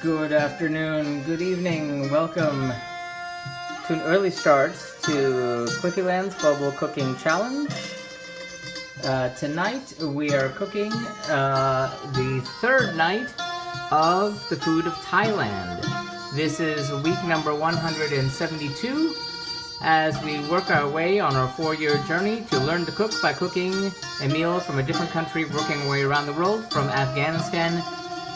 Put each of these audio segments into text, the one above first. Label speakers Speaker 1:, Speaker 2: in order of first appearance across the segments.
Speaker 1: Good afternoon, good evening, welcome to an early start to Quickyland's Global Cooking Challenge. Tonight we are cooking the third night of the food of Thailand. This is week number 172 as we work our way on our 4-year journey to learn to cook by cooking a meal from a different country, working our way around the world from Afghanistan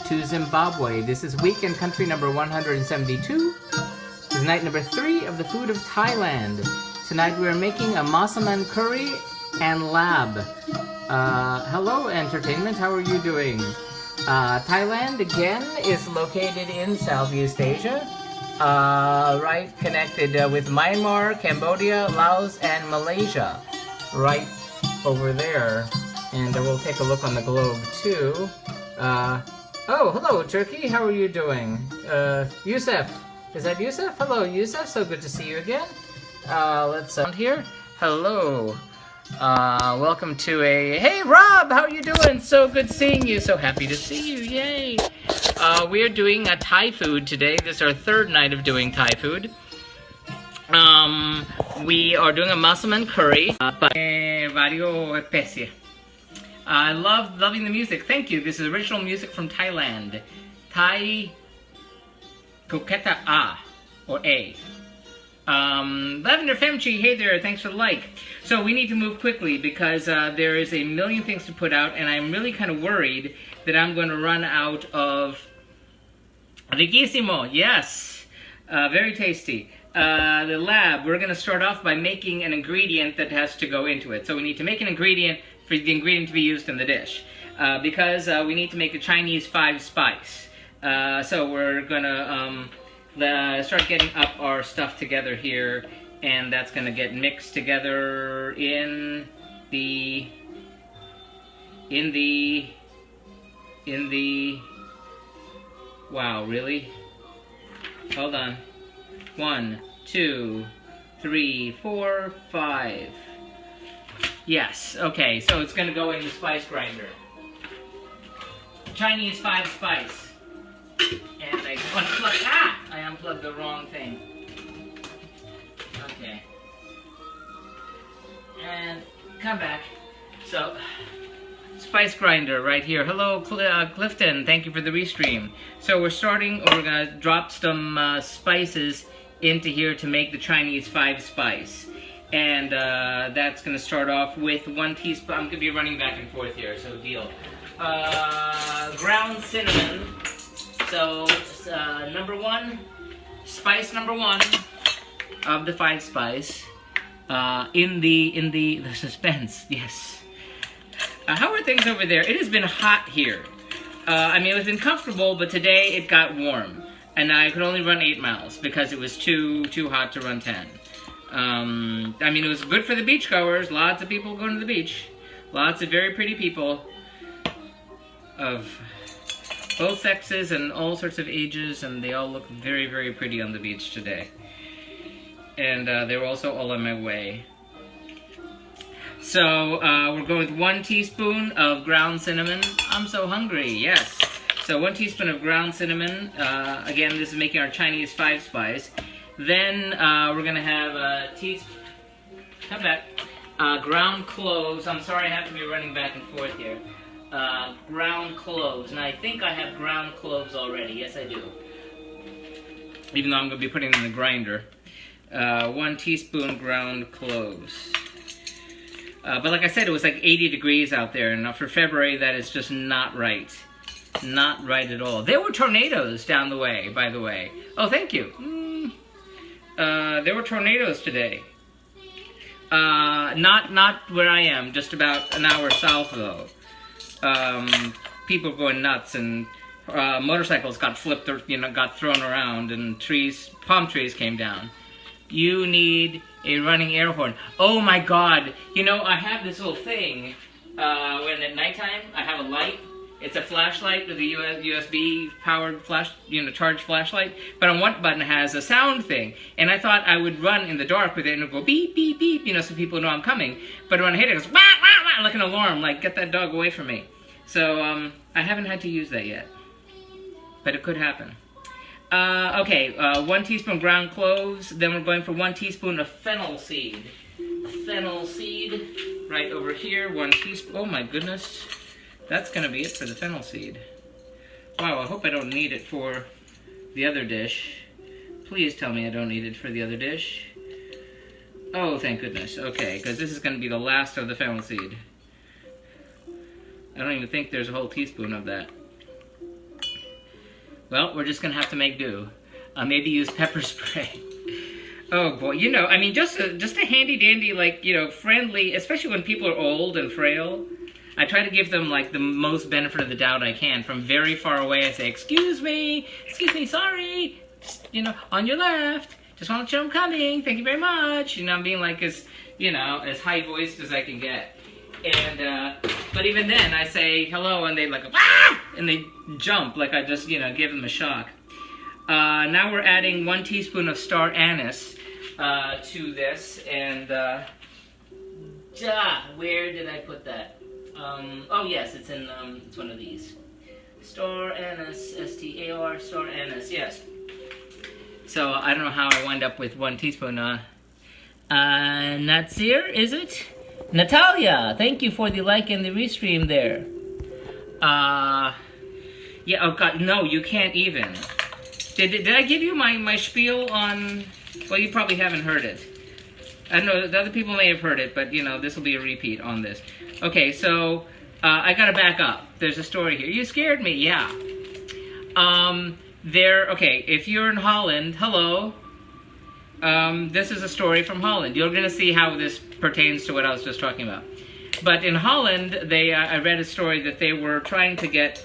Speaker 1: to Zimbabwe. This is week and country number 172. This is night number 3 of the food of Thailand. Tonight we are making a Massaman curry and Laab. Hello entertainment, how are you doing? Thailand again is located in Southeast Asia, right connected with Myanmar, Cambodia, Laos, and Malaysia, right over there. And we'll take a look on the globe too. Oh, hello Turkey, how are you doing? Yusuf, is that Yusuf? Hello Yusuf, so good to see you again. Let's here. Hello. Welcome to hey Rob, how are you doing? So good seeing you, so happy to see you, yay. We're doing a Thai food today. This is our third night of doing Thai food. We are doing a Massaman curry. I loving the music, thank you. This is original music from Thailand. Thai Koketa A, or A. Lavender Femchi, hey there, thanks for the like. So we need to move quickly because there is a million things to put out, and I'm really kind of worried that I'm going to run out of riquísimo. Yes, very tasty. The Laab, we're going to start off by making an ingredient that has to go into it. So we need to make an ingredient for the ingredient to be used in the dish because we need to make a Chinese 5-spice. So we're going to start getting up our stuff together here, and that's going to get mixed together in the wow, really? Hold on. 1, 2, 3, 4, 5. Yes, okay, so it's going to go in the spice grinder. Chinese 5-spice. And I unplug, I unplugged the wrong thing. Okay. And come back. So, spice grinder right here. Hello, Clifton. Thank you for the restream. So we're going to drop some spices into here to make the Chinese 5-spice. And that's going to start off with 1 teaspoon. I'm going to be running back and forth here, so deal. Ground cinnamon. So, number 1, spice number 1 of the 5-spice. In the suspense, yes. How are things over there? It has been hot here. I mean, it's been comfortable, but today it got warm. And I could only run 8 miles because it was too hot to run 10. I mean, it was good for the beachgoers. Lots of people going to the beach. Lots of very pretty people of both sexes and all sorts of ages, and they all look very, very pretty on the beach today. And they were also all on my way. So we're going with 1 teaspoon of ground cinnamon. I'm so hungry, yes. So 1 teaspoon of ground cinnamon. Again, this is making our Chinese 5-spice. Then we're going to have a teaspoon, ground cloves. I'm sorry I have to be running back and forth here. Ground cloves, and I think I have ground cloves already. Yes, I do. Even though I'm going to be putting them in the grinder. 1 teaspoon ground cloves. But like I said, it was like 80 degrees out there, and for February, that is just not right. Not right at all. There were tornadoes down the way, by the way. Oh, thank you. There were tornadoes today. Not where I am, just about an hour south, though. People were going nuts, and motorcycles got flipped, or, got thrown around, and palm trees came down. You need a running air horn. Oh my God! I have this little thing. When at nighttime, I have a light. It's a flashlight with a USB powered charged flashlight. But on one button it has a sound thing, and I thought I would run in the dark with it and it would go beep beep beep, so people know I'm coming. But when I hit it, it goes wah wah wah, like an alarm, like get that dog away from me. So I haven't had to use that yet, but it could happen. Okay, 1 teaspoon ground cloves. Then we're going for 1 teaspoon of fennel seed. Fennel seed, right over here. 1 teaspoon. Oh my goodness, that's gonna be it for the fennel seed. Wow, I hope I don't need it for the other dish. Please tell me I don't need it for the other dish. Oh, thank goodness. Okay, because this is gonna be the last of the fennel seed. I don't even think there's a whole teaspoon of that. Well, we're just gonna have to make do. Maybe use pepper spray. Oh boy, you know, I mean, just a handy dandy, like, you know, friendly, especially when people are old and frail. I try to give them, like, the most benefit of the doubt I can. From very far away, I say, excuse me, sorry, just, you know, on your left, just want to let you know I'm coming, thank you very much. You know, I'm being, like, as, you know, as high-voiced as I can get. And, but even then, I say hello, and they like, ah! And they jump, like I just, you know, give them a shock. Now we're adding 1 teaspoon of star anise to this, and, where did I put that? Oh yes, it's in, it's one of these. Star anise, S-T-A-R, star anise, yes. So, I don't know how I wind up with 1 teaspoon, Natsir, is it? Natalia, thank you for the like and the restream there. Yeah, oh god, no, you can't even. Did I give you my spiel on... Well, you probably haven't heard it. I know the other people may have heard it, but, you know, this will be a repeat on this. Okay, so, I gotta back up. There's a story here. You scared me, yeah. Okay, if you're in Holland, hello. This is a story from Holland. You're going to see how this pertains to what I was just talking about. But in Holland, I read a story that they were trying to get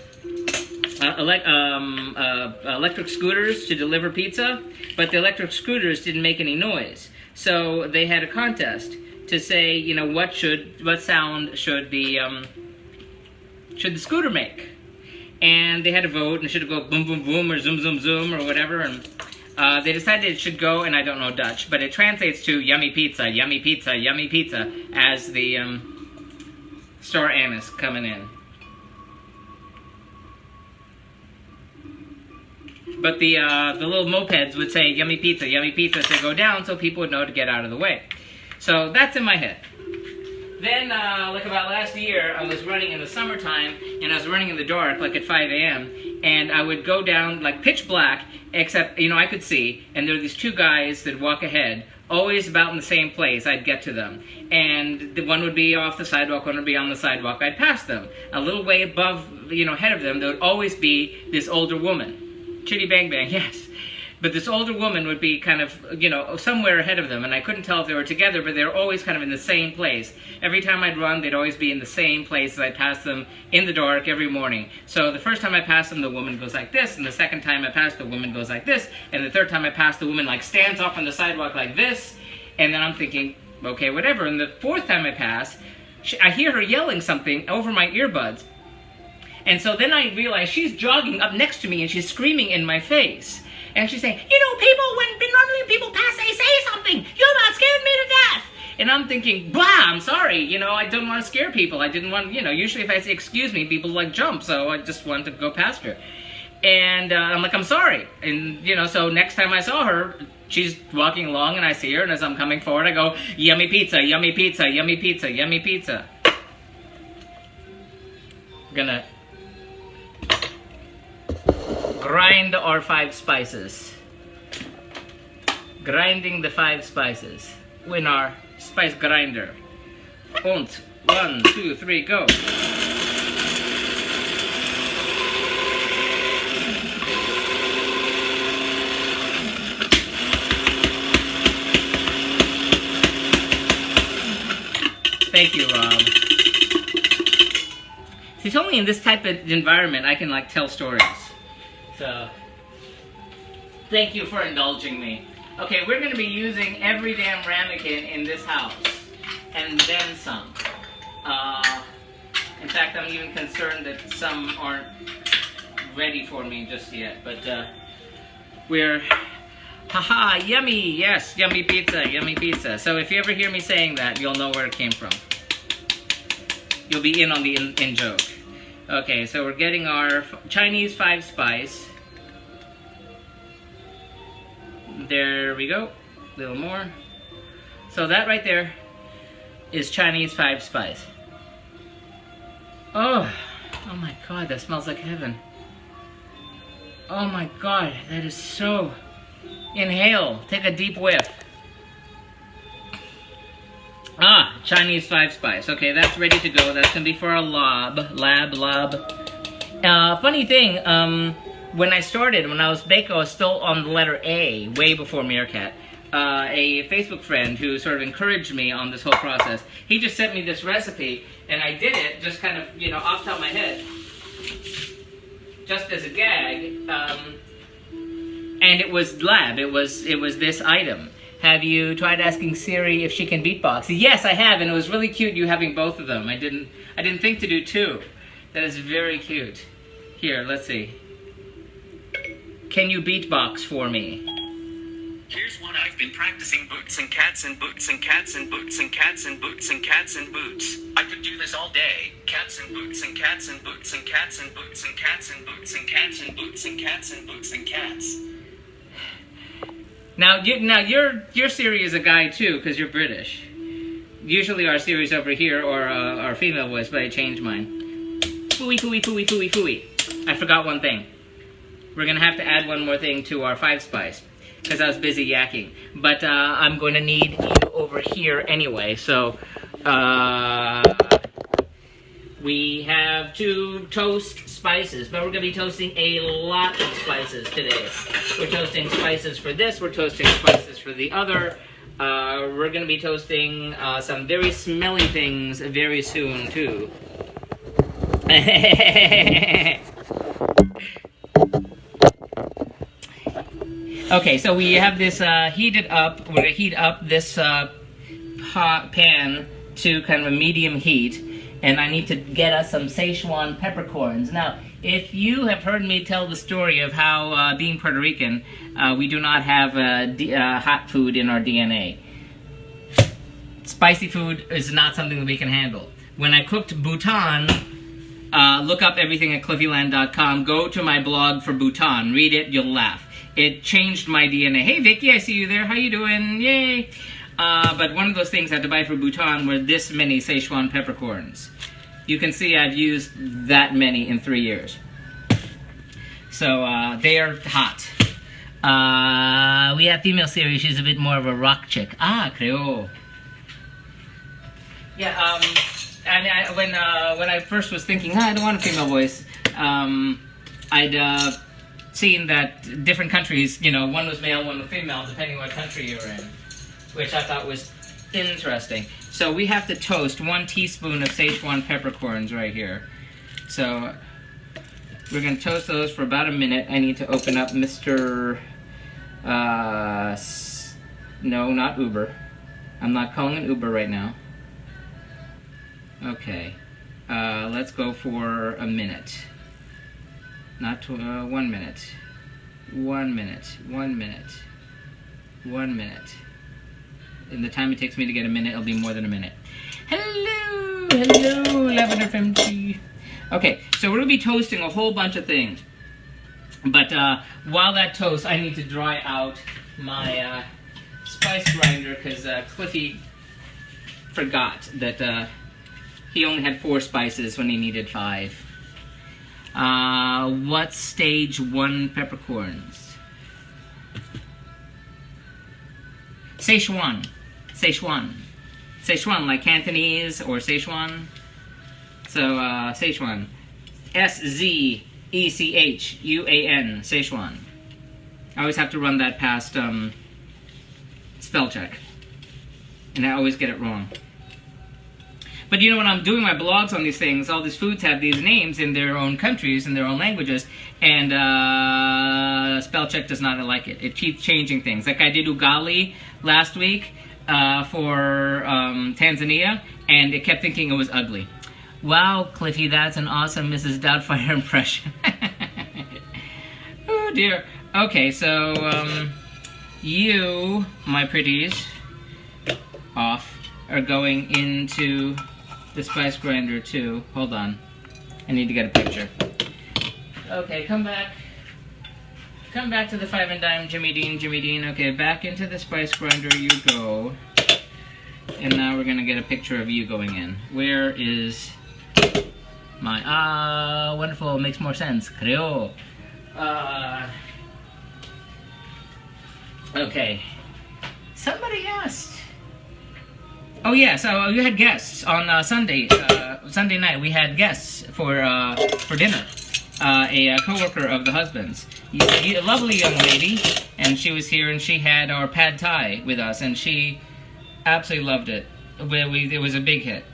Speaker 1: electric scooters to deliver pizza, but the electric scooters didn't make any noise. So they had a contest to say, you know, what sound should the scooter make? And they had to vote, and it should go boom, boom, boom, or zoom, zoom, zoom, or whatever, and they decided it should go, and I don't know Dutch, but it translates to yummy pizza, yummy pizza, yummy pizza, as the star anise coming in. But the little mopeds would say yummy pizza to go down, so people would know to get out of the way. So that's in my head. Then, like about last year, I was running in the summertime, and I was running in the dark, like at 5 a.m., and I would go down, like, pitch black, except, you know, I could see, and there were these 2 guys that walk ahead, always about in the same place. I'd get to them. And the one would be off the sidewalk, one would be on the sidewalk. I'd pass them. A little way above, you know, ahead of them, there would always be this older woman. Chitty bang bang, yes. But this older woman would be kind of, you know, somewhere ahead of them, and I couldn't tell if they were together, but they were always kind of in the same place. Every time I'd run, they'd always be in the same place as I'd pass them in the dark every morning. So the first time I passed them, the woman goes like this, and the second time I passed, the woman goes like this, and the third time I passed, the woman, like, stands up on the sidewalk like this, and then I'm thinking, okay, whatever. And the fourth time I pass, I hear her yelling something over my earbuds. And so then I realize she's jogging up next to me, and she's screaming in my face. And she's saying, you know, people, normally people pass, they say something. You're not scared me to death. And I'm thinking, bah, I'm sorry. You know, I didn't want to scare people. I didn't want, you know, usually if I say excuse me, people like jump. So I just wanted to go past her. And I'm like, I'm sorry. And, you know, so next time I saw her, she's walking along and I see her. And as I'm coming forward, I go, yummy pizza, yummy pizza, yummy pizza, yummy pizza. I'm gonna grind our 5 spices. Grinding the 5 spices in our spice grinder. Und 1, 2, 3, go. Thank you, Rob. See, it's only in this type of environment I can, like, tell stories. So, thank you for indulging me. Okay, we're going to be using every damn ramekin in this house, and then some. In fact, I'm even concerned that some aren't ready for me just yet, but we're, haha, yummy, yes, yummy pizza, yummy pizza. So if you ever hear me saying that, you'll know where it came from. You'll be in on the in joke. Okay, so we're getting our Chinese 5 spice. There we go. A little more. So that right there is Chinese 5 spice. Oh my God, that smells like heaven. Oh my God, that is so... Inhale, take a deep whiff. Chinese 5 spice. Okay, that's ready to go. That's gonna be for our Laab. Funny thing, when I started, when I was baking, I was still on the letter A, way before Meerkat. A Facebook friend who sort of encouraged me on this whole process, he just sent me this recipe, and I did it just kind of, you know, off the top of my head, just as a gag, and it was Laab. It was this item. Have you tried asking Siri if she can beatbox? Yes, I have, and it was really cute you having both of them. I didn't think to do 2. That is very cute. Here, let's see. Can you beatbox for me?
Speaker 2: Here's one I've been practicing: boots and cats and boots and cats and boots and cats and boots and cats and boots. I could do this all day. Cats and boots and cats and boots and cats and boots and cats and boots and cats and boots and cats and boots and cats.
Speaker 1: Now your Siri is a guy too, because you're British. Usually our Siri's over here, or our female voice, but I changed mine. Fooey, fooey, fooey, fooey, fooey. I forgot one thing. We're gonna have to add one more thing to our 5 spice, because I was busy yakking. But I'm going to need you over here anyway, so we have to toast spices, but we're going to be toasting a lot of spices today. We're toasting spices for this, we're toasting spices for the other. We're going to be toasting some very smelly things very soon, too. Okay, so we have this heated up. We're going to heat up this pan to kind of a medium heat. And I need to get us some Szechuan peppercorns. Now, if you have heard me tell the story of how, being Puerto Rican, we do not have hot food in our DNA. Spicy food is not something that we can handle. When I cooked Bhutan, look up everything at cliffyland.com. Go to my blog for Bhutan. Read it, you'll laugh. It changed my DNA. Hey, Vicky, I see you there. How you doing? Yay! But one of those things I had to buy for Bhutan were this many Szechuan peppercorns. You can see I've used that many in 3 years. So they are hot. We have female Siri. She's a bit more of a rock chick. Creo. Yeah. When I first was thinking, I don't want a female voice, I'd seen that different countries, you know, one was male, one was female, depending on what country you were in, which I thought was interesting. So we have to toast 1 teaspoon of Szechuan peppercorns right here. So we're going to toast those for about a minute. I need to open up Mr. No, not Uber. I'm not calling it Uber right now. Okay. Let's go for a minute. Not 1 minute. 1 minute. 1 minute. 1 minute. In the time it takes me to get a minute, it'll be more than a minute. Hello! Hello, Lavender Femty. Okay, so we're going to be toasting a whole bunch of things. But while that toasts, I need to dry out my spice grinder, because Cliffy forgot that he only had 4 spices when he needed 5. What's stage 1 peppercorns? Szechuan. Szechuan. Szechuan, like Cantonese or Szechuan. So, Szechuan. S-Z-E-C-H-U-A-N. Szechuan. I always have to run that past spell check. And I always get it wrong. But you know, when I'm doing my blogs on these things, all these foods have these names in their own countries, in their own languages, and spell check does not like it. It keeps changing things. Like I did ugali last week for Tanzania, and it kept thinking it was ugly. Wow, Cliffy, that's an awesome Mrs. Doubtfire impression. Oh dear. Okay, so you, my pretties, are going into the spice grinder too. Hold on. I need to get a picture. Okay, come back. Come back to the 5 and dime, Jimmy Dean, Jimmy Dean. Okay, back into the spice grinder you go. And now we're gonna get a picture of you going in. Where is my, wonderful, makes more sense, creo. Okay. Somebody asked. Oh yeah, so we had guests on Sunday night. We had guests for dinner. A co-worker of the husband's, a lovely young lady, and she was here, and she had our pad thai with us, and she absolutely loved it. It was a big hit.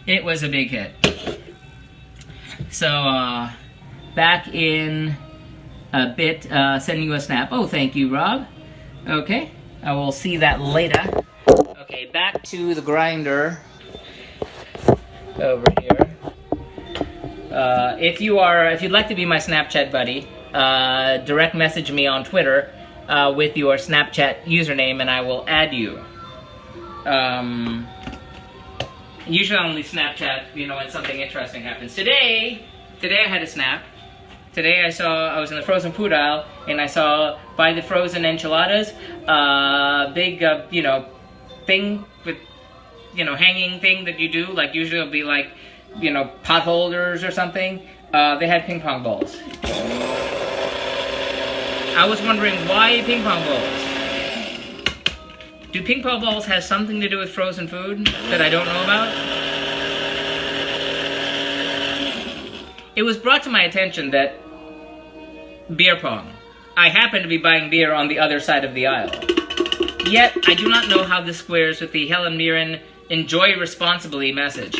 Speaker 1: It was a big hit. So back in a bit, sending you a snap. Oh, thank you, Rob. Okay, I will see that later. Okay, back to the grinder over here. If you'd like to be my Snapchat buddy, direct message me on Twitter with your Snapchat username, and I will add you. Usually I only Snapchat, when something interesting happens. Today I had a snap. Today I was in the frozen food aisle, and I saw by the frozen enchiladas, big, thing with, hanging thing that you do. Like usually it'll be like, pot holders or something. They had ping pong balls. I was wondering why ping pong balls? Do ping pong balls have something to do with frozen food that I don't know about? It was brought to my attention that beer pong. I happen to be buying beer on the other side of the aisle. Yet, I do not know how this squares with the Helen Mirren enjoy responsibly message.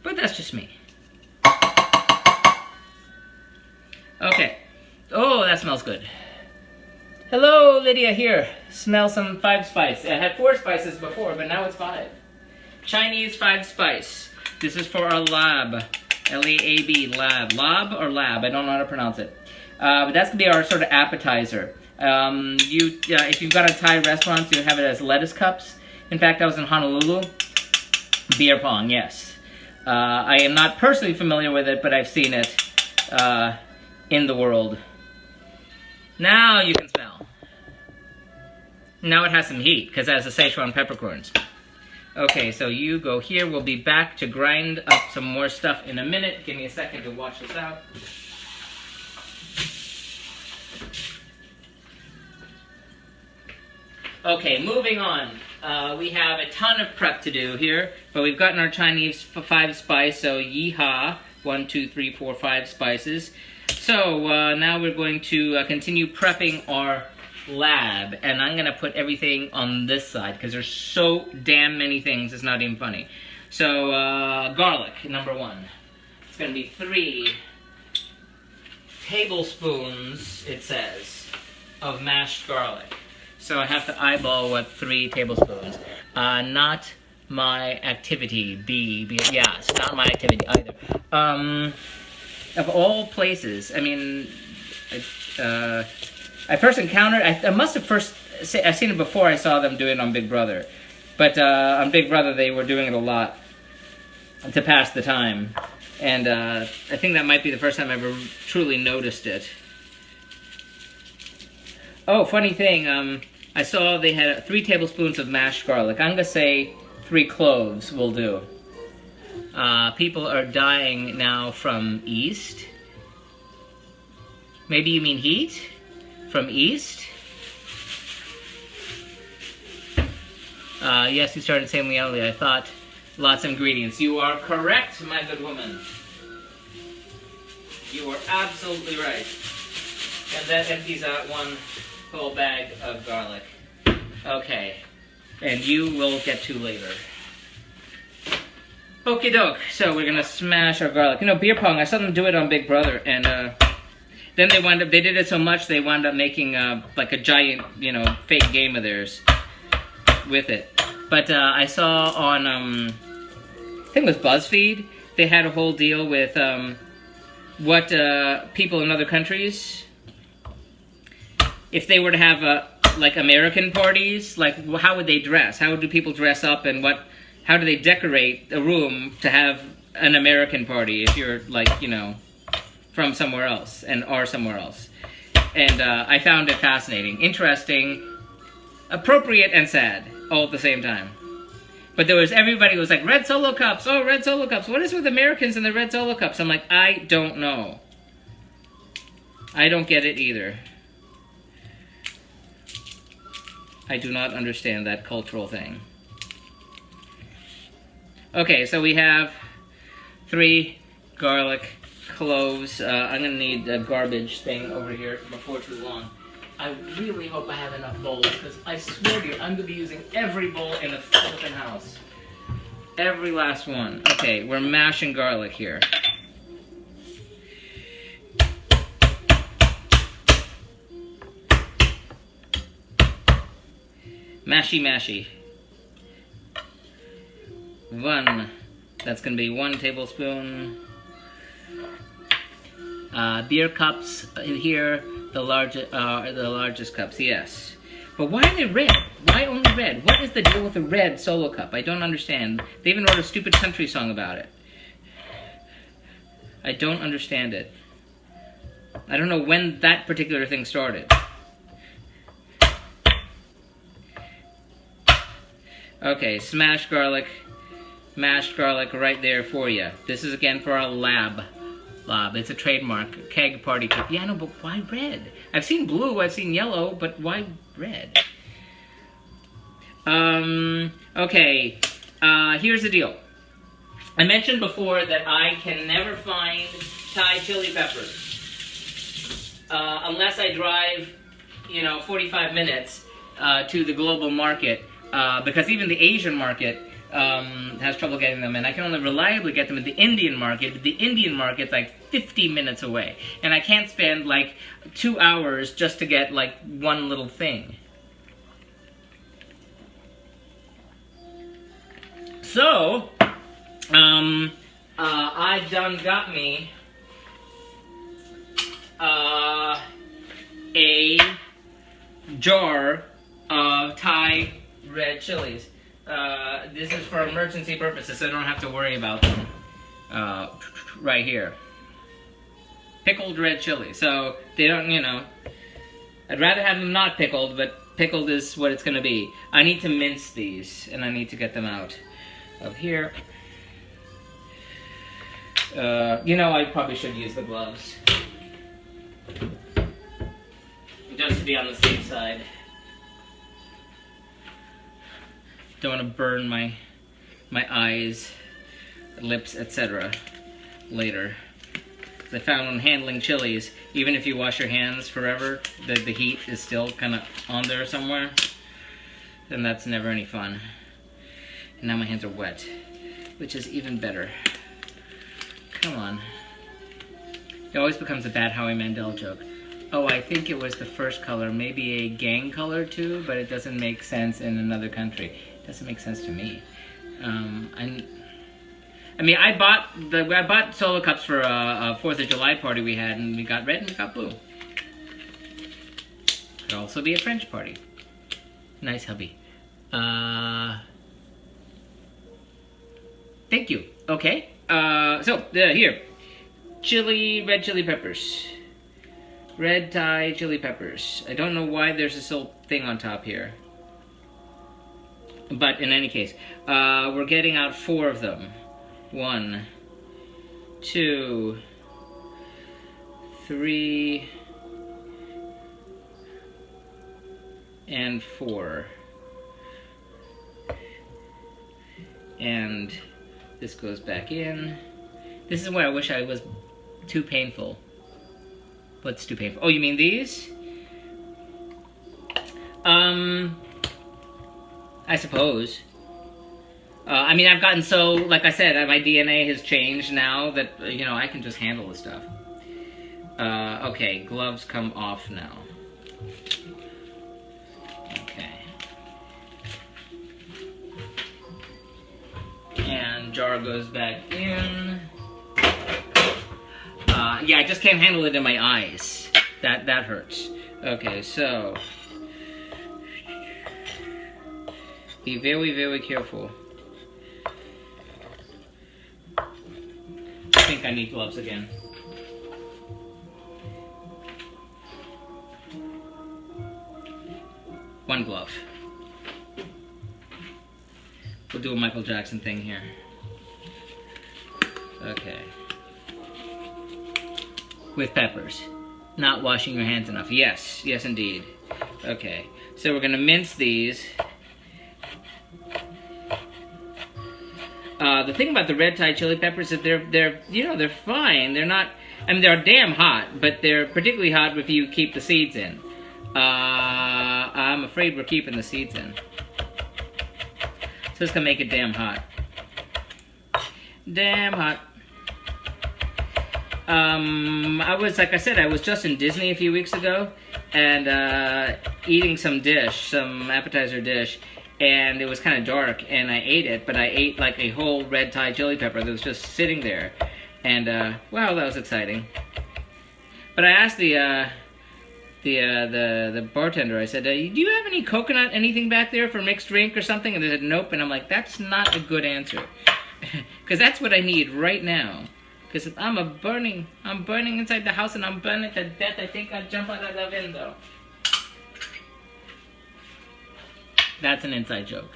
Speaker 1: But that's just me. Okay. Oh, that smells good. Hello, Lydia here. Smell some 5 spice. I had 4 spices before, but now it's 5. Chinese 5 spice. This is for our Laab. L-A-A-B, Laab. Laab or Lab? I don't know how to pronounce it. But that's going to be our sort of appetizer. If you've got a Thai restaurant, you have it as lettuce cups. In fact, I was in Honolulu. Beer pong, yes. I am not personally familiar with it, but I've seen it in the world. Now you can smell. Now it has some heat, because it has the Szechuan peppercorns. Okay, so you go here. We'll be back to grind up some more stuff in a minute. Give me a second to wash this out. Okay, moving on. We have a ton of prep to do here, but we've gotten our Chinese 5 spice, so yeehaw, 1, 2, 3, 4, 5 spices. So now we're going to continue prepping our Laab, and I'm going to put everything on this side, because there's so damn many things, it's not even funny. So, garlic, number 1. It's going to be 3 tablespoons, it says, of mashed garlic. So I have to eyeball what 3 tablespoons. Not my activity, yeah, it's not my activity either. Of all places, I mean, I first encountered, I must have I've seen it before I saw them do it on Big Brother. But on Big Brother they were doing it a lot to pass the time. And I think that might be the first time I ever truly noticed it. Oh, funny thing, I saw they had 3 tablespoons of mashed garlic. I'm gonna say 3 cloves will do. People are dying now from east. Maybe you mean heat? From east? Yes, you started saying earlier. I thought lots of ingredients. You are correct, my good woman. You are absolutely right. And that empties out 1 whole bag of garlic. Okay. And you will get to later. Okie doke. So we're gonna smash our garlic. Beer pong, I saw them do it on Big Brother, and then they did it so much they wound up making like a giant, fake game of theirs with it. But I saw on, I think it was BuzzFeed, they had a whole deal with what people in other countries, if they were to have like American parties, like how would they dress? How do people dress up, and how do they decorate a room to have an American party if you're like, you know, from somewhere else and are somewhere else. And I found it fascinating, interesting, appropriate, and sad all at the same time. But there was, everybody was like, red Solo cups, oh, red Solo cups. What is with Americans and the red Solo cups? I'm like, I don't know. I don't get it either. I do not understand that cultural thing. Okay, so we have 3 garlic cloves. I'm gonna need a garbage thing over here before too long. I really hope I have enough bowls, because I swear to you, I'm gonna be using every bowl in the flippin' house. Every last one. Okay, we're mashing garlic here. Mashy, mashy. 1. That's gonna be 1 tablespoon. Beer cups here, the largest cups, yes. But why are they red? Why only red? What is the deal with the red Solo cup? I don't understand. They even wrote a stupid country song about it. I don't understand it. I don't know when that particular thing started. Okay, smashed garlic, mashed garlic right there for you. This is again for our Laab. Laab, it's a trademark, keg party cup. Yeah, no, but why red? I've seen blue, I've seen yellow, but why red? Okay, here's the deal. I mentioned before that I can never find Thai chili peppers unless I drive, you know, 45 minutes to the global market, because even the Asian market has trouble getting them, and I can only reliably get them at the Indian market, but the Indian market's like 50 minutes away, and I can't spend like 2 hours just to get like one little thing. So, I done got me a jar of Thai red chilies. This is for emergency purposes, so I don't have to worry about them. Right here. Pickled red chili. So, they don't, you know, I'd rather have them not pickled, but pickled is what it's gonna be. I need to mince these, and I need to get them out of here. You know, I probably should use the gloves. Just to be on the safe side. Don't want to burn my eyes, lips, etc. later. I found when handling chilies, even if you wash your hands forever, the heat is still kind of on there somewhere. And that's never any fun. And now my hands are wet, which is even better. Come on. It always becomes a bad Howie Mandel joke. Oh, I think it was the first color, maybe a gang color too, but it doesn't make sense in another country. It doesn't make sense to me. I mean, I bought Solo cups for a 4th of July party we had, and we got red and we got blue. Could also be a French party. Nice hubby. Thank you. Okay. Here. Red chili peppers. Red Thai chili peppers. I don't know why there's this little thing on top here. But in any case, we're getting out 4 of them. 1, 2, 3, and 4. And this goes back in. This is where I wish I was too painful. What's too painful? Oh, you mean these? I suppose. I mean, I've gotten so, like I said, my DNA has changed now that, you know, I can just handle the stuff. Okay, gloves come off now. Okay. And jar goes back in. Yeah, I just can't handle it in my eyes. That hurts. Okay, so be very, very careful. think I need gloves again. One glove. We'll do a Michael Jackson thing here. Okay. With peppers. Not washing your hands enough. Yes, yes indeed. Okay, so we're gonna mince these. The thing about the red Thai chili peppers is that they're fine. They're not, I mean, they're damn hot, but they're particularly hot if you keep the seeds in. I'm afraid we're keeping the seeds in. So it's gonna make it damn hot. Damn hot. Like I said, I was just in Disney a few weeks ago, and eating some appetizer dish, and it was kind of dark, and I ate it, but I ate like a whole red Thai chili pepper that was just sitting there, and wow, that was exciting. But I asked the bartender, I said, do you have any coconut, anything back there for mixed drink or something? And they said, nope, and I'm like, that's not a good answer, because that's what I need right now. Because I'm burning inside the house and I'm burning to death. I think I'll jump out of the window. That's an inside joke.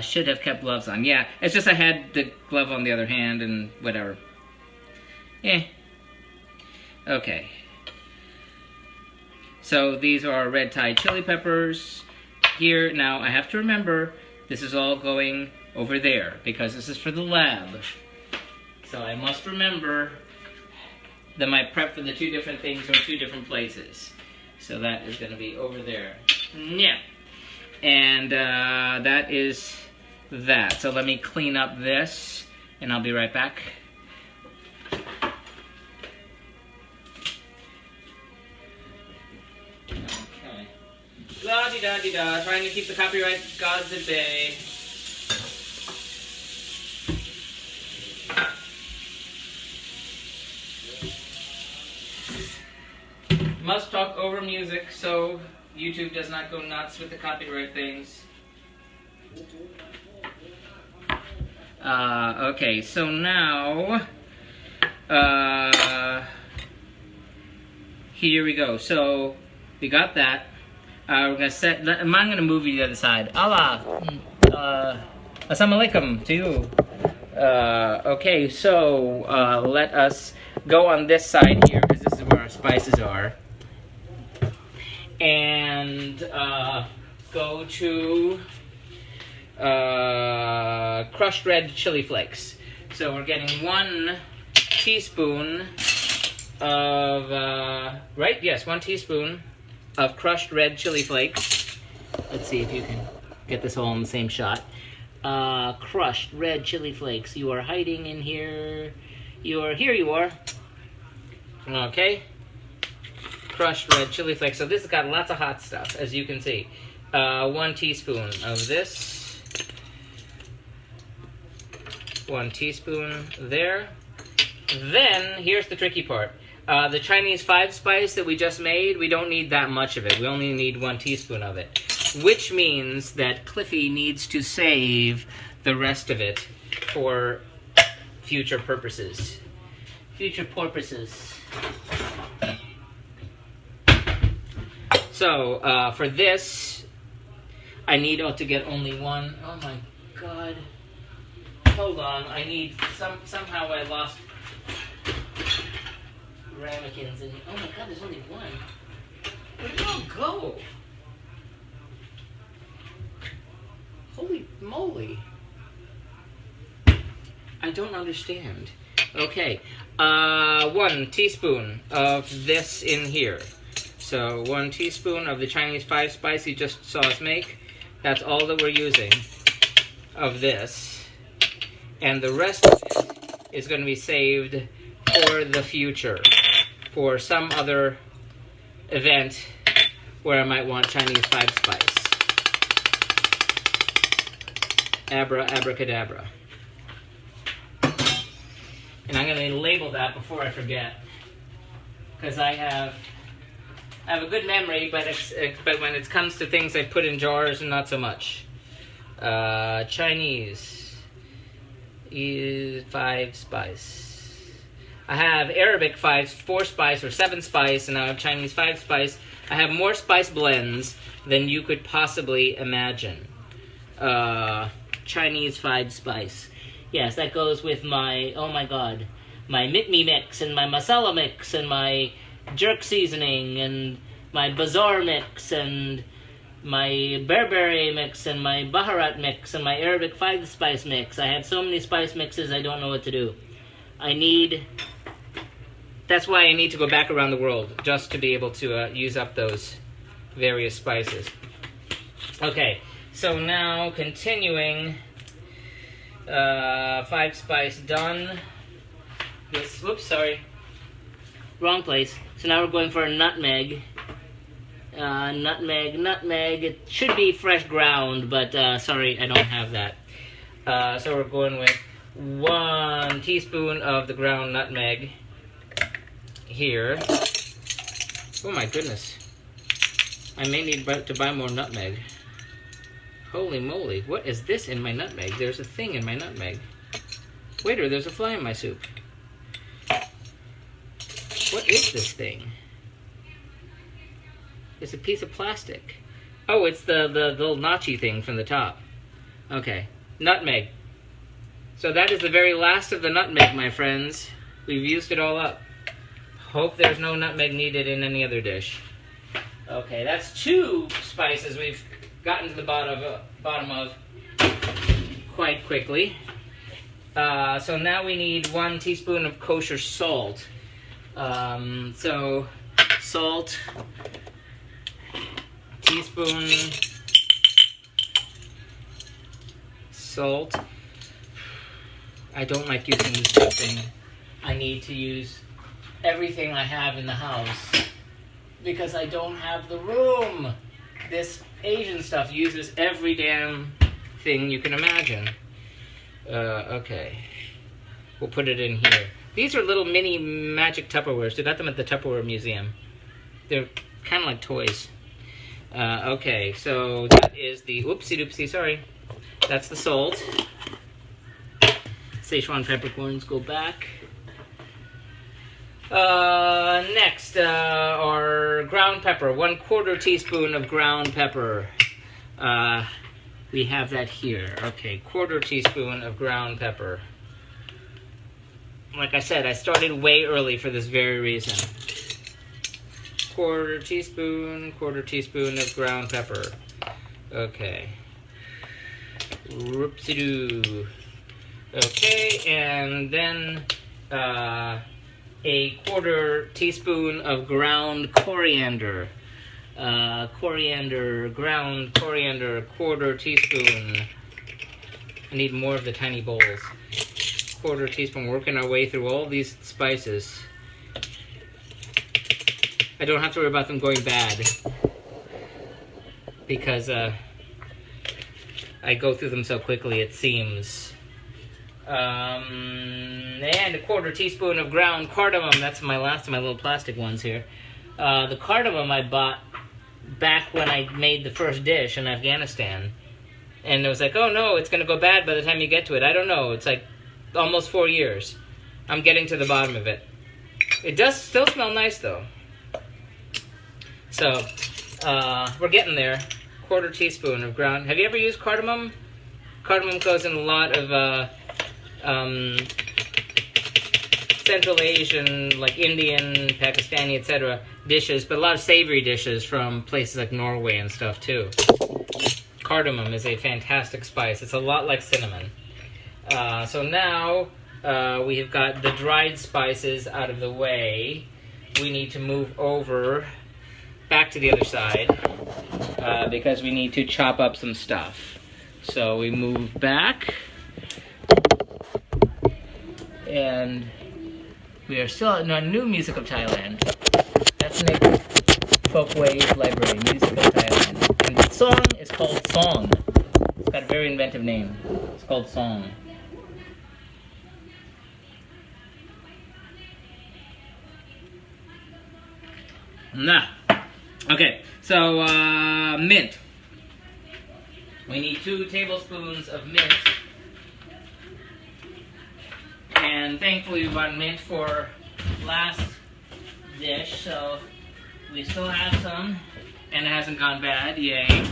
Speaker 1: Should have kept gloves on. Yeah, it's just I had the glove on the other hand and whatever. Eh. Okay. So these are red Thai chili peppers. Here, now I have to remember, this is all going over there because this is for the lab. So I must remember that my prep for the two different things are in two different places. So that is going to be over there. Yeah. And that is that. So let me clean up this, and I'll be right back. Okay. La-di-da-di-da, trying to keep the copyright gods at bay. Must talk over music so YouTube does not go nuts with the copyright things. Okay, so now, here we go. So, we got that. We're gonna set, I'm gonna move you to the other side. Allah! Assalamu alaikum to you. Okay, so, let us go on this side here, because this is where our spices are. And go to crushed red chili flakes. So we're getting 1 teaspoon of, right? Yes, 1 teaspoon of crushed red chili flakes. Let's see if you can get this all in the same shot. Crushed red chili flakes. You are hiding in here. Here you are. Okay. Crushed red chili flakes. So this has got lots of hot stuff, as you can see. 1 teaspoon of this. 1 teaspoon there. Then, here's the tricky part. The Chinese 5-spice that we just made, we don't need that much of it. We only need 1 teaspoon of it. Which means that Cliffy needs to save the rest of it for future purposes. Future purposes. So, for this, I need to get only 1. Oh my god. Hold on, I need, somehow I lost ramekins in here. Oh my god, there's only 1. Where'd it all go? Holy moly. I don't understand. Okay, 1 teaspoon of this in here. So 1 teaspoon of the Chinese 5-spice you just saw us make. That's all that we're using of this. And the rest of it is going to be saved for the future. For some other event where I might want Chinese 5-spice. Abracadabra. And I'm going to label that before I forget. Because I have a good memory, but when it comes to things I put in jars, not so much. Chinese is 5-spice. I have Arabic 4 spice or 7 spice, and I have Chinese 5 spice. I have more spice blends than you could possibly imagine. Chinese 5 spice. Yes, that goes with my, oh my god, my Mitmi mix, and my masala mix, and my jerk seasoning, and my bazaar mix, and my Berbere mix, and my Baharat mix, and my Arabic 5 spice mix. I have so many spice mixes, I don't know what to do. That's why I need to go back around the world, just to be able to use up those various spices. Okay, so now continuing, 5 spice done. This, whoops, sorry, wrong place. So now we're going for a nutmeg. Nutmeg. It should be fresh ground, but sorry, I don't have that. So we're going with 1 teaspoon of the ground nutmeg here. Oh my goodness. I may need to buy more nutmeg. Holy moly, what is this in my nutmeg? There's a thing in my nutmeg. Waiter, there's a fly in my soup. What is this thing? It's a piece of plastic. Oh, it's the little notchy thing from the top. Okay, nutmeg. So that is the very last of the nutmeg, my friends. We've used it all up. Hope there's no nutmeg needed in any other dish. Okay, that's 2 spices we've gotten to the bottom of quite quickly. So now we need 1 teaspoon of kosher salt. So salt, teaspoon, salt. I don't like using this thing. I need to use everything I have in the house because I don't have the room. This Asian stuff uses every damn thing you can imagine. Okay. We'll put it in here. These are little mini magic Tupperwares. We got them at the Tupperware Museum. They're kind of like toys. Okay, so that is the, oopsie doopsie, sorry. That's the salt. Szechuan peppercorns go back. Next, our ground pepper. 1/4 teaspoon of ground pepper. We have that here. Okay, 1/4 teaspoon of ground pepper. Like I said, I started way early for this very reason. 1/4 teaspoon of ground pepper. Okay. Whoopsie-doo. Okay, and then a 1/4 teaspoon of ground coriander. Ground coriander, 1/4 teaspoon. I need more of the tiny bowls. 1/4 teaspoon, working our way through all these spices. I don't have to worry about them going bad because I go through them so quickly, it seems. And a 1/4 teaspoon of ground cardamom. That's my last of my little plastic ones here. The cardamom I bought back when I made the first dish in Afghanistan. And it was like, oh no, it's going to go bad by the time you get to it. I don't know. It's like almost 4 years. I'm getting to the bottom of it. It does still smell nice though. So, we're getting there. 1/4 teaspoon of ground. Have you ever used cardamom? Cardamom goes in a lot of Central Asian, like Indian, Pakistani, etc. dishes, but a lot of savory dishes from places like Norway and stuff too. Cardamom is a fantastic spice. It's a lot like cinnamon. So now we have got the dried spices out of the way. We need to move over back to the other side because we need to chop up some stuff. So we move back, and we are still in our new Music of Thailand. That's Nick Folkways Library, Music of Thailand. And the song is called Song. It's got a very inventive name. It's called Song. Nah. Okay, so mint. We need 2 tablespoons of mint. And thankfully we bought mint for last dish, so we still have some, and it hasn't gone bad, yay.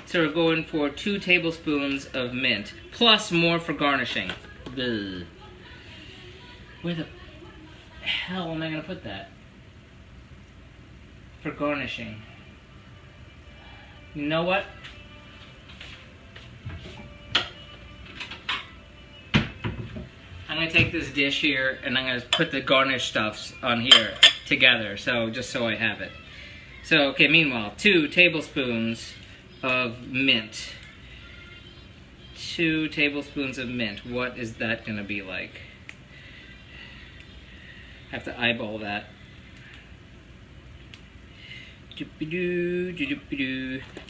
Speaker 1: So we're going for 2 tablespoons of mint, plus more for garnishing. Ugh. Where the hell am I gonna put that? For garnishing. You know what? I'm gonna take this dish here and I'm gonna put the garnish stuffs on here together, so just so I have it. So, okay, meanwhile, 2 tablespoons of mint. 2 tablespoons of mint. What is that gonna be like? I have to eyeball that.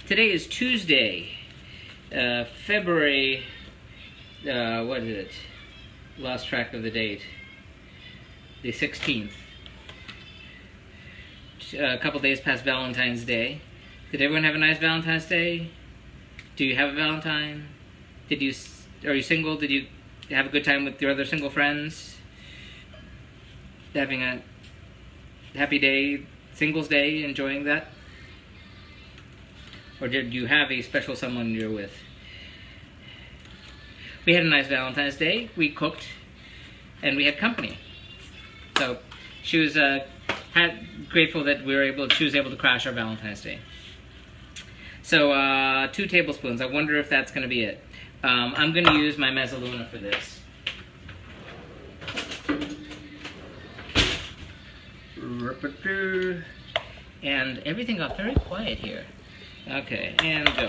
Speaker 1: Today is Tuesday, February, what is it? Lost track of the date. The 16th. A couple days past Valentine's Day. Did everyone have a nice Valentine's Day? Do you have a Valentine? Are you single? Did you have a good time with your other single friends? Having a happy day, Singles Day, enjoying that? Or did you have a special someone you're with? We had a nice Valentine's Day. We cooked, and we had company. So she was grateful that she was able to crash our Valentine's Day. So 2 tablespoons. I wonder if that's going to be it. I'm going to use my mezzaluna for this. And everything got very quiet here. Okay, and go.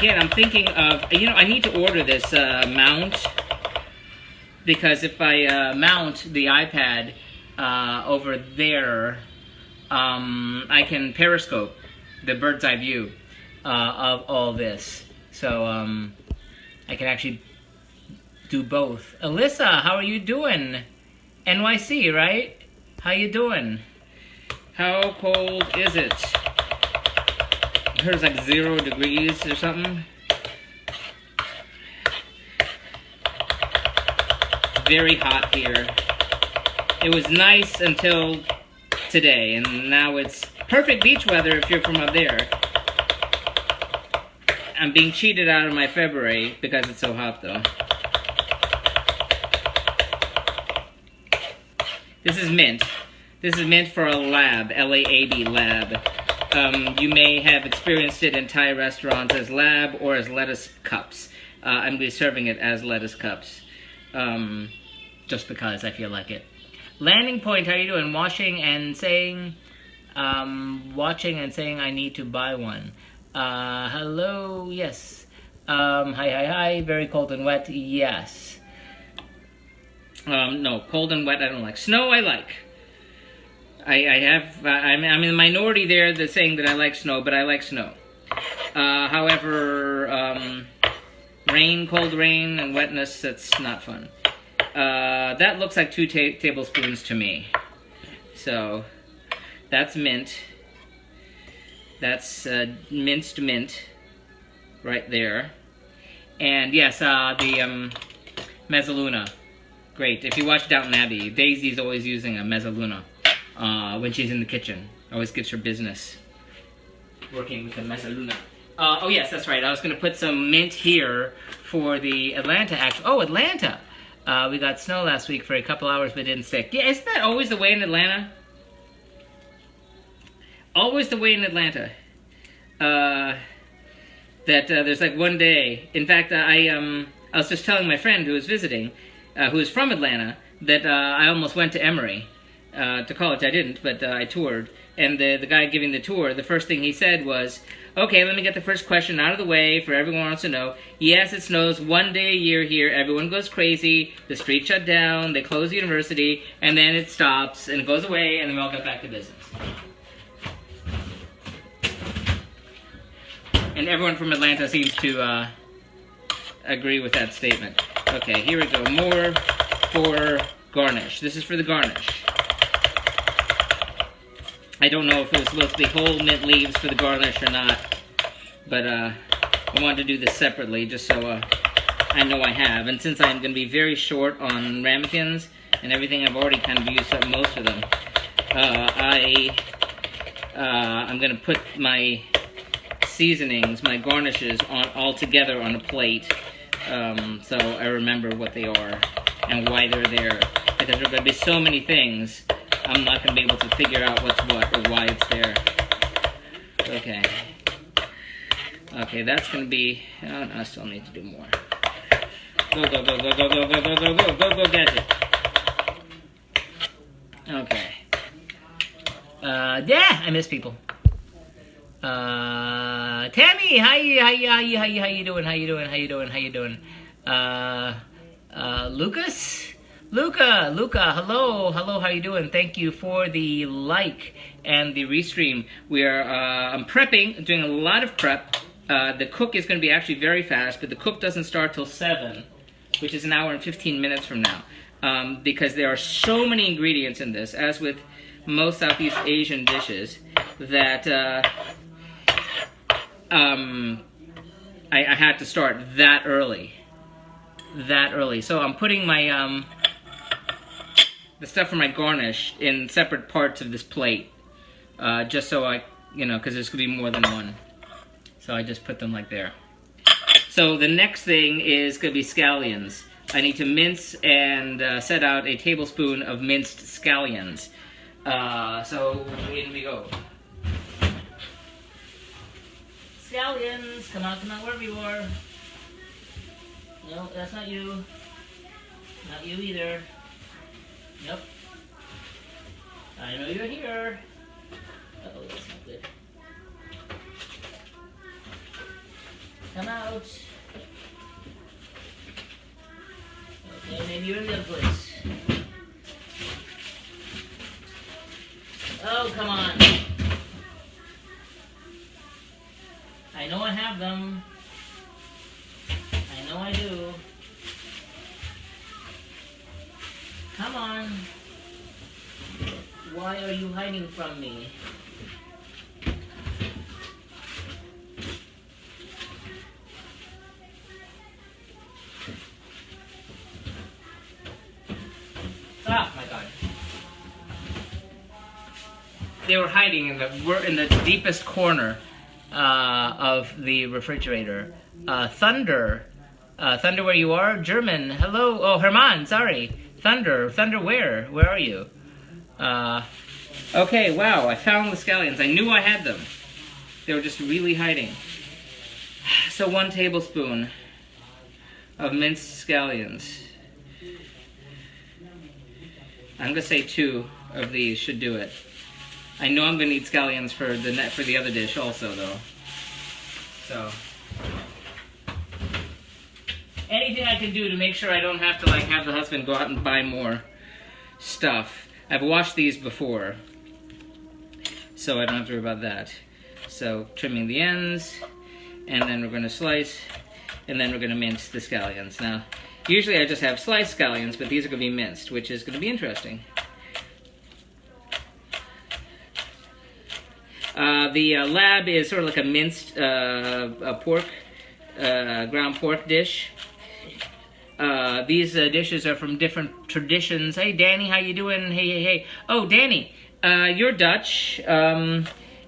Speaker 1: I'm thinking of, I need to order this mount, because if I mount the iPad over there, I can periscope the bird's eye view of all this. So I can actually do both. Alyssa, how are you doing? NYC, right? How you doing? How cold is it? I heard it's like 0 degrees or something. Very hot here. It was nice until today, and now it's perfect beach weather if you're from up there. I'm being cheated out of my February because it's so hot, though. This is mint. This is mint for a Laab, L-A-A-B, Laab. You may have experienced it in Thai restaurants as Laab or as lettuce cups. I'm going to be serving it as lettuce cups, just because I feel like it. Landing Point, how are you doing? Watching and saying I need to buy one. Hello, yes. Hi, very cold and wet, yes. No, cold and wet I don't like. Snow I like. I'm in the minority there that's saying that I like snow, but I like snow. However, rain, cold rain, and wetness, that's not fun. That looks like 2 tablespoons to me. So, that's mint. That's minced mint right there. And yes, the mezzaluna. Great. If you watch Downton Abbey, Daisy's always using a mezzaluna when she's in the kitchen. Always gets her business working with the mezzaluna. Oh yes, that's right. I was going to put some mint here for the Atlanta action. Oh, Atlanta! We got snow last week for a couple hours, but it didn't stick. Yeah, isn't that always the way in Atlanta? Always the way in Atlanta. There's like one day. In fact, I was just telling my friend who was visiting, who is from Atlanta, that I almost went to Emory to college. I didn't, but I toured. And the guy giving the tour, the first thing he said was, okay, let me get the first question out of the way for everyone who wants to know. Yes, it snows 1 day a year here. Everyone goes crazy. The streets shut down. They close the university. And then it stops, and it goes away, and then we all get back to business. And everyone from Atlanta seems to agree with that statement. Okay, here we go. More for garnish. This is for the garnish. I don't know if it was supposed to be whole mint leaves for the garnish or not, but I wanted to do this separately just so I know I have. And since I'm going to be very short on ramekins and everything, I've already kind of used up most of them. I'm going to put my seasonings, my garnishes, all together on a plate, so I remember what they are and why they're there. Because there are going to be so many things, I'm not going to be able to figure out what's what or why it's there. Okay. Okay, that's going to be... Oh, no, I still need to do more. Go, go, go, go, go, go, go, go, go, go, go, go, gadget. Okay. Yeah, I miss people. Tammy, how you doing? Lucas? Luca, hello, how you doing? Thank you for the like and the restream. I'm prepping, doing a lot of prep. The cook is going to be actually very fast, but the cook doesn't start till 7, which is an hour and 15 minutes from now. Because there are so many ingredients in this, as with most Southeast Asian dishes, that I had to start that early. So I'm putting my the stuff for my garnish in separate parts of this plate, just so because there's gonna be more than one. So I just put them like there. So the next thing is gonna be scallions. I need to mince and set out a tablespoon of minced scallions. So in we go. Scallions, come out, wherever you are. No, that's not you. Not you either. Nope. I know you're here. Uh-oh, that's not good. Come out. Okay, maybe you're in the other place. Oh, come on. I know I have them. I know I do. Come on. Why are you hiding from me? Ah, my God. They were hiding in the deepest corner of the refrigerator. Thunder, where you are? German, hello. Oh, Herman, sorry. Thunder, where? Where are you? Okay, wow, I found the scallions. I knew I had them. They were just really hiding. So 1 tablespoon of minced scallions. I'm gonna say 2 of these should do it. I know I'm gonna need scallions for the other dish also, though. So anything I can do to make sure I don't have to have the husband go out and buy more stuff. I've washed these before, so I don't have to worry about that. So trimming the ends, and then we're gonna slice, and then we're gonna mince the scallions. Now, usually I just have sliced scallions, but these are gonna be minced, which is gonna be interesting. The Laab is sort of like a minced pork, ground pork dish. These dishes are from different traditions. Hey, Danny, how you doing? Hey. Oh, Danny, you're Dutch. How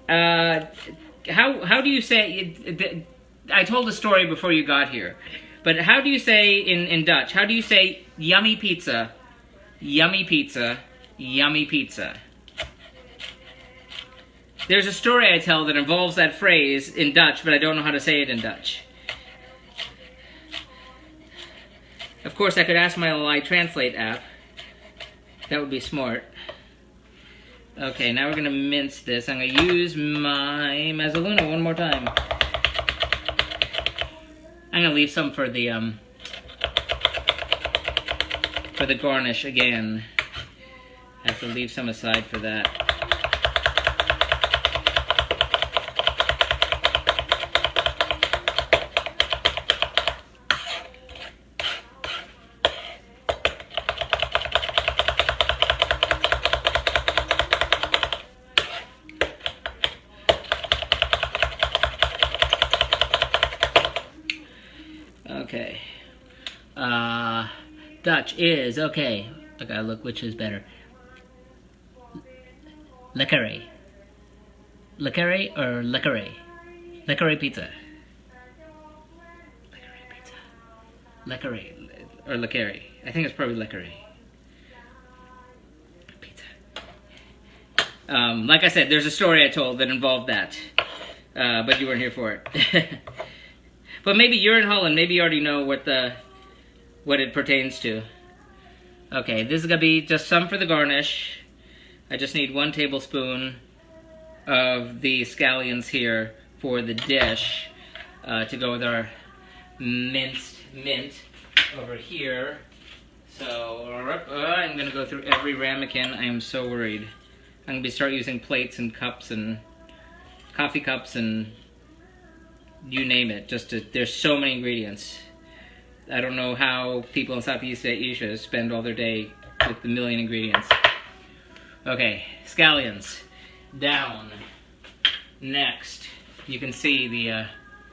Speaker 1: do you say... I told the story before you got here. But how do you say in Dutch? How do you say yummy pizza, yummy pizza, yummy pizza? There's a story I tell that involves that phrase in Dutch, but I don't know how to say it in Dutch. Of course, I could ask my AI Translate app. That would be smart. Okay, now we're going to mince this. I'm going to use my Mazzaluna one more time. I'm going to leave some for the garnish again. I have to leave some aside for that. Dutch is, okay. I gotta look which is better. Le Carré. Le Carré or Le Carré? Le Carré pizza. Le Carré pizza. Le Carré or Le Carré. I think it's probably Le Carré. Pizza. Like I said, there's a story I told that involved that. But you weren't here for it. But maybe you're in Holland. Maybe you already know what it pertains to. Okay, this is gonna be just some for the garnish. I just need 1 tablespoon of the scallions here for the dish to go with our minced mint over here. So I'm gonna go through every ramekin. I am so worried. I'm gonna start using plates and cups and coffee cups and you name it. There's so many ingredients. I don't know how people in Southeast Asia spend all their day with the million ingredients. Okay, scallions down. Next, you can see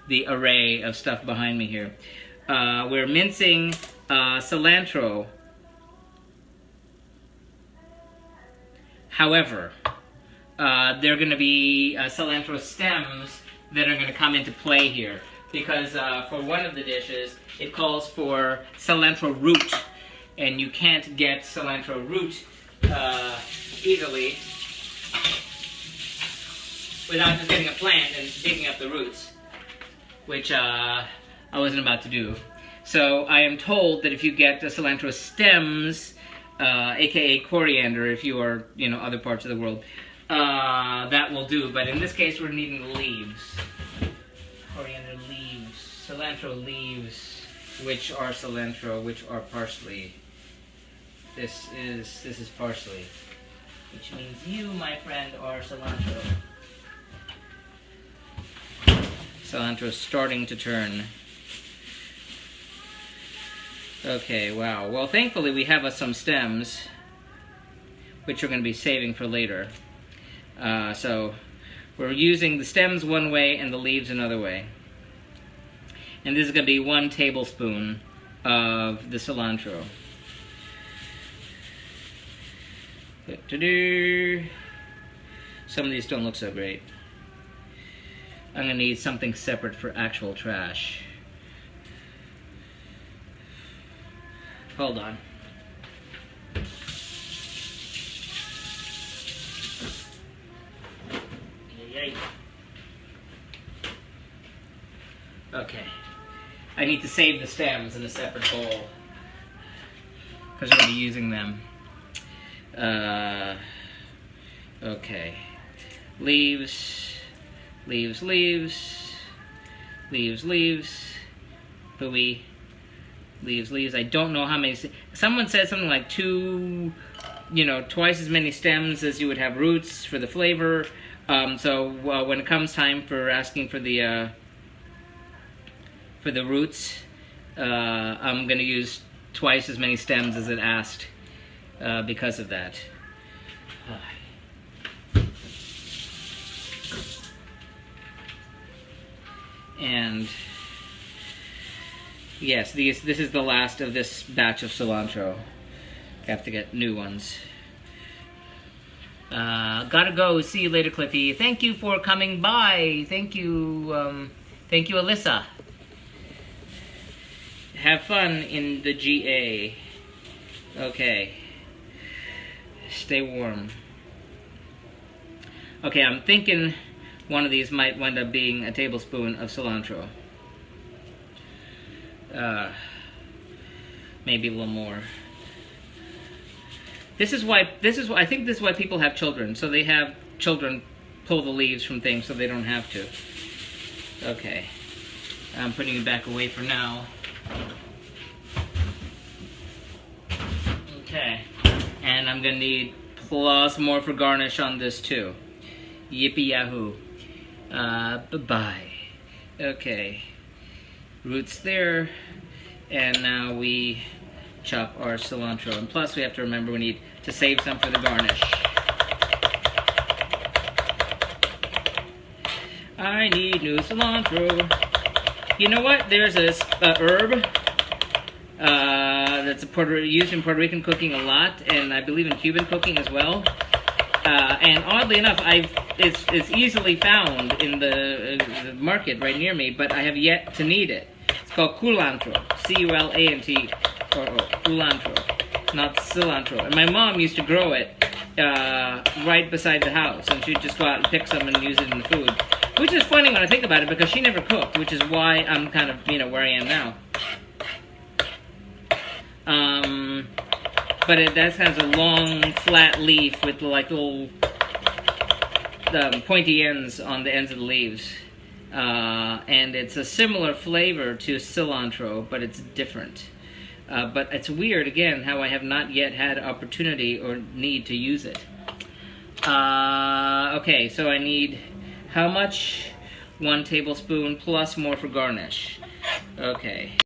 Speaker 1: the array of stuff behind me here. We're mincing cilantro. However, there are going to be cilantro stems that are going to come into play here because for one of the dishes it calls for cilantro root, and you can't get cilantro root easily without just getting a plant and digging up the roots, which I wasn't about to do. So I am told that if you get the cilantro stems, aka coriander if you are, other parts of the world, that will do. But in this case we're needing the leaves. Coriander leaves, cilantro leaves, which are cilantro, which are parsley. This is parsley, which means you, my friend, are cilantro. Cilantro's starting to turn. Okay, wow. Well, thankfully we have some stems, which we're going to be saving for later. So we're using the stems one way and the leaves another way. And this is going to be 1 tablespoon of the cilantro. Some of these don't look so great. I'm going to need something separate for actual trash. Hold on. Okay. I need to save the stems in a separate bowl because we're going to be using them. Okay. Leaves, leaves, leaves, leaves, leaves, buoy, leaves, leaves. I don't know how many. Someone said something like twice as many stems as you would have roots for the flavor. So when it comes time for asking for the roots, I'm going to use twice as many stems as it asked because of that. And yes, this is the last of this batch of cilantro. I have to get new ones. Gotta go. See you later, Cliffy. Thank you for coming by. Thank you, Alyssa. Have fun in the GA. Okay. Stay warm. Okay, I'm thinking one of these might wind up being a tablespoon of cilantro. Maybe a little more. I think this is why people have children. So they have children pull the leaves from things so they don't have to. Okay. I'm putting it back away for now. Okay. And I'm gonna need plus more for garnish on this too. Yippee yahoo. Bye-bye. Okay. Roots there. And now we chop our cilantro. And plus we have to remember we need to save some for the garnish. I need new cilantro. You know what? There's this herb That's used in Puerto Rican cooking a lot, and I believe in Cuban cooking as well. And oddly enough, it's easily found in the market right near me, but I have yet to need it. It's called culantro, C-U-L-A-N-T, culantro, not cilantro. And my mom used to grow it right beside the house, and she'd just go out and pick some and use it in the food. Which is funny when I think about it, because she never cooked, which is why I'm kind of, where I am now. But that has a long, flat leaf with like little pointy ends on the ends of the leaves. And it's a similar flavor to cilantro, but it's different. But it's weird, again, how I have not yet had opportunity or need to use it. Okay, so I need how much? 1 tablespoon plus more for garnish. Okay.